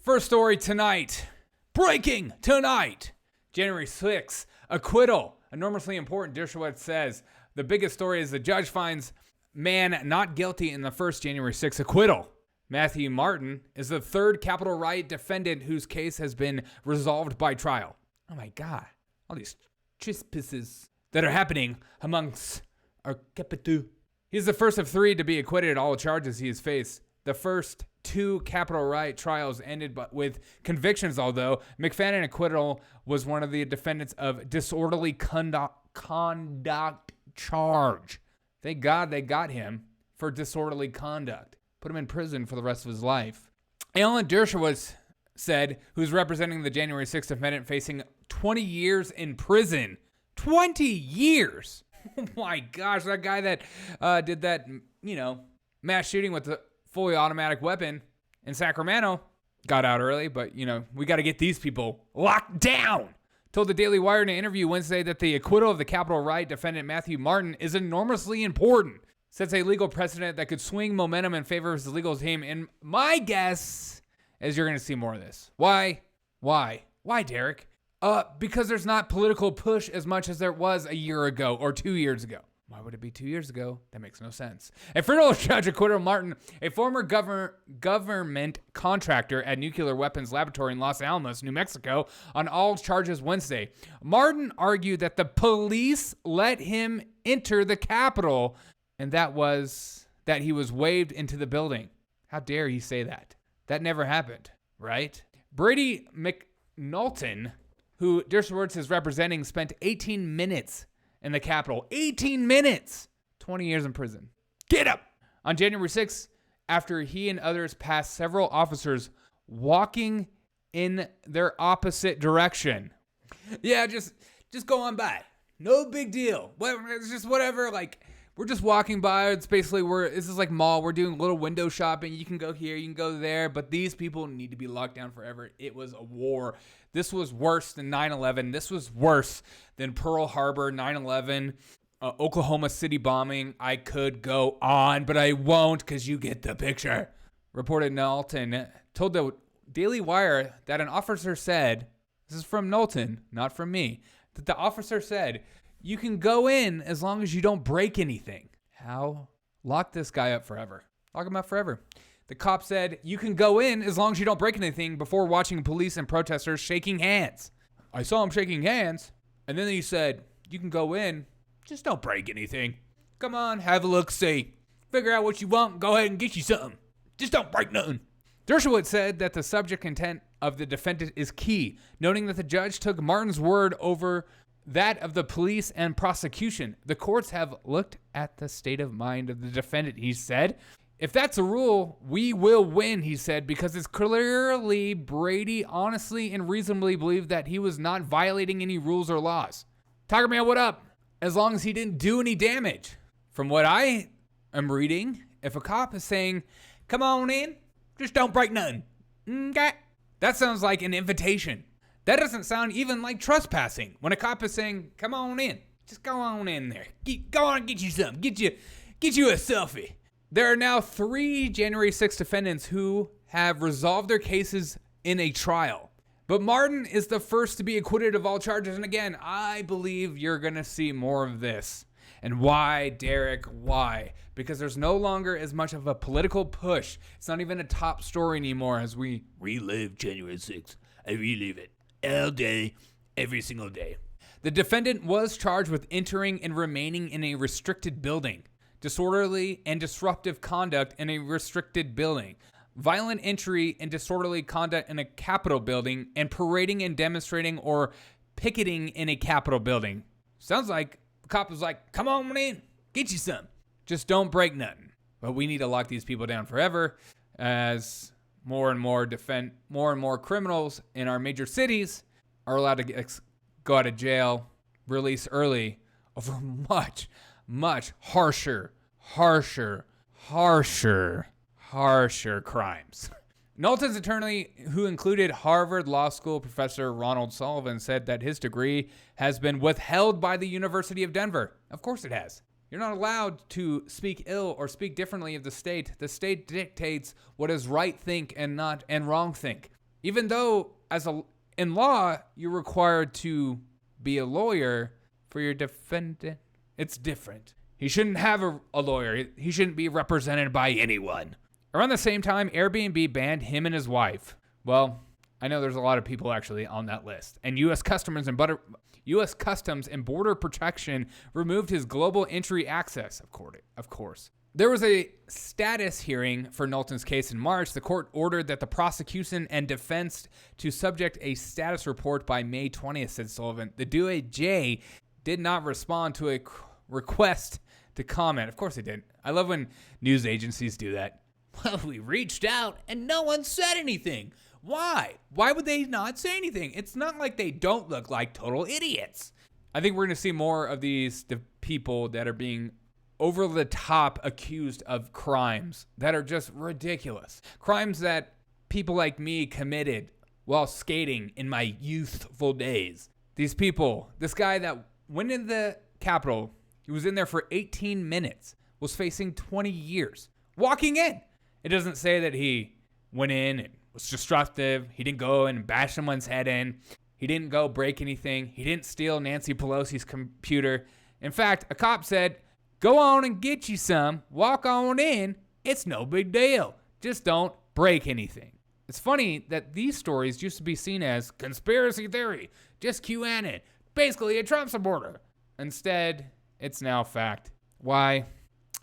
First story tonight. Breaking tonight. January 6th. Acquittal. Enormously important, Dershowitz says. The biggest story is the judge finds man not guilty in the first January 6th acquittal. Matthew Martin is the third Capitol riot defendant whose case has been resolved by trial. Oh my God. All these trespasses that are happening amongst our Capitol. He's the first of three to be acquitted of all charges he has faced. The first two Capitol riot trials ended with convictions, although McFadden acquittal was one of the defendants of disorderly conduct charge. Thank God they got him for disorderly conduct. Put him in prison for the rest of his life. Alan Dershowitz said, who's representing the January 6th defendant facing 20 years in prison. 20 years! Oh my gosh, that guy that did that, mass shooting with the fully automatic weapon in Sacramento got out early, but, we got to get these people locked down. Told the Daily Wire in an interview Wednesday that the acquittal of the Capitol riot defendant Matthew Martin is enormously important. Sets a legal precedent that could swing momentum in favor of his legal team. And my guess is you're going to see more of this. Why? Why, Derek? Because there's not political push as much as there was a year ago or 2 years ago. Why would it be 2 years ago? That makes no sense. A federal judge acquitted Martin, a former government contractor at nuclear weapons laboratory in Los Alamos, New Mexico, on all charges Wednesday. Martin argued that the police let him enter the Capitol, and that he was waved into the building. How dare he say that? That never happened, right? Brady McNulton, who Dershowitz is representing, spent 18 minutes in the Capitol. 18 minutes! 20 years in prison. Get up! On January 6th, after he and others passed several officers walking in their opposite direction. Yeah, just go on by. No big deal. It's just whatever, we're just walking by. It's basically, this is like mall. We're doing a little window shopping. You can go here, you can go there, but these people need to be locked down forever. It was a war. This was worse than 9/11. This was worse than Pearl Harbor, 9/11, Oklahoma City bombing. I could go on, but I won't because you get the picture. Reported Knowlton told the Daily Wire that an officer said, this is from Knowlton, not from me, that the officer said, you can go in as long as you don't break anything. How? Lock this guy up forever. Lock him up forever. The cop said, you can go in as long as you don't break anything before watching police and protesters shaking hands. I saw him shaking hands. And then he said, you can go in, just don't break anything. Come on, have a look-see. Figure out what you want and go ahead and get you something. Just don't break nothing. Dershowitz said that the subject intent of the defendant is key, noting that the judge took Martin's word over that of the police and prosecution. The courts have looked at the state of mind of the defendant, he said. If that's a rule, we will win, he said, because it's clearly Brady honestly and reasonably believed that he was not violating any rules or laws. Tiger Man, what up? As long as he didn't do any damage. From what I am reading, if a cop is saying, come on in, just don't break nothing. Okay. That sounds like an invitation. That doesn't sound even like trespassing. When a cop is saying, come on in, just go on in there. Go on and get you something. Get you a selfie. There are now 3 January 6th defendants who have resolved their cases in a trial. But Martin is the first to be acquitted of all charges. And again, I believe you're going to see more of this. And why, Derek? Why? Because there's no longer as much of a political push. It's not even a top story anymore as we relive January 6th. I relive it all day, every single day. The defendant was charged with entering and remaining in a restricted building, disorderly and disruptive conduct in a restricted building, violent entry and disorderly conduct in a Capitol building, and parading and demonstrating or picketing in a Capitol building. Sounds like the cop was like, come on in, get you some. Just don't break nothing. But we need to lock these people down forever as more and more criminals in our major cities are allowed to go out of jail, release early over much harsher crimes. Knowlton's attorney, who included Harvard Law School professor Ronald Sullivan, said that his degree has been withheld by the University of Denver. Of course it has. You're not allowed to speak ill or speak differently of the state. The state dictates what is right think and wrong think. Even though in law, you're required to be a lawyer for your defendant. It's different. He shouldn't have a lawyer. He shouldn't be represented by anyone. Around the same time, Airbnb banned him and his wife. Well, I know there's a lot of people actually on that list. And U.S. Customs and Border Protection removed his global entry access, of course. There was a status hearing for Knowlton's case in March. The court ordered that the prosecution and defense to subject a status report by May 20th, said Sullivan. The DOJ did not respond to a request to comment. Of course they didn't. I love when news agencies do that. Well, we reached out and no one said anything. Why? Why would they not say anything? It's not like they don't look like total idiots. I think we're going to see more of these people that are being over the top accused of crimes that are just ridiculous. Crimes that people like me committed while skating in my youthful days. These people, this guy that went into the Capitol, he was in there for 18 minutes, was facing 20 years. Walking in. It doesn't say that he went in and was destructive. He didn't go and bash someone's head in. He didn't go break anything. He didn't steal Nancy Pelosi's computer. In fact, a cop said, go on and get you some. Walk on in. It's no big deal. Just don't break anything. It's funny that these stories used to be seen as conspiracy theory, just QAnon, basically a Trump supporter. Instead, it's now fact. Why?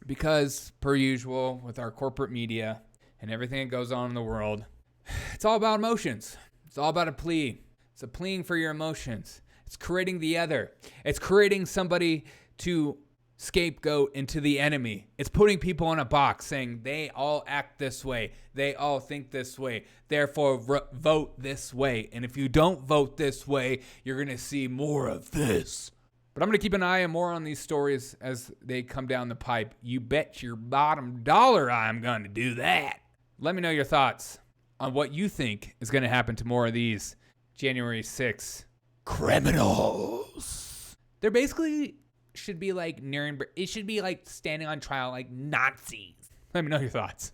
Because, per usual, with our corporate media and everything that goes on in the world, it's all about emotions. It's all about a plea. It's a pleading for your emotions. It's creating the other. It's creating somebody to scapegoat into the enemy. It's putting people in a box saying they all act this way. They all think this way. Therefore, vote this way. And if you don't vote this way, you're going to see more of this. But I'm going to keep an eye on more on these stories as they come down the pipe. You bet your bottom dollar I'm going to do that. Let me know your thoughts on what you think is going to happen to more of these January 6th criminals. They're basically should be like Nuremberg. It should be like standing on trial like Nazis. Let me know your thoughts.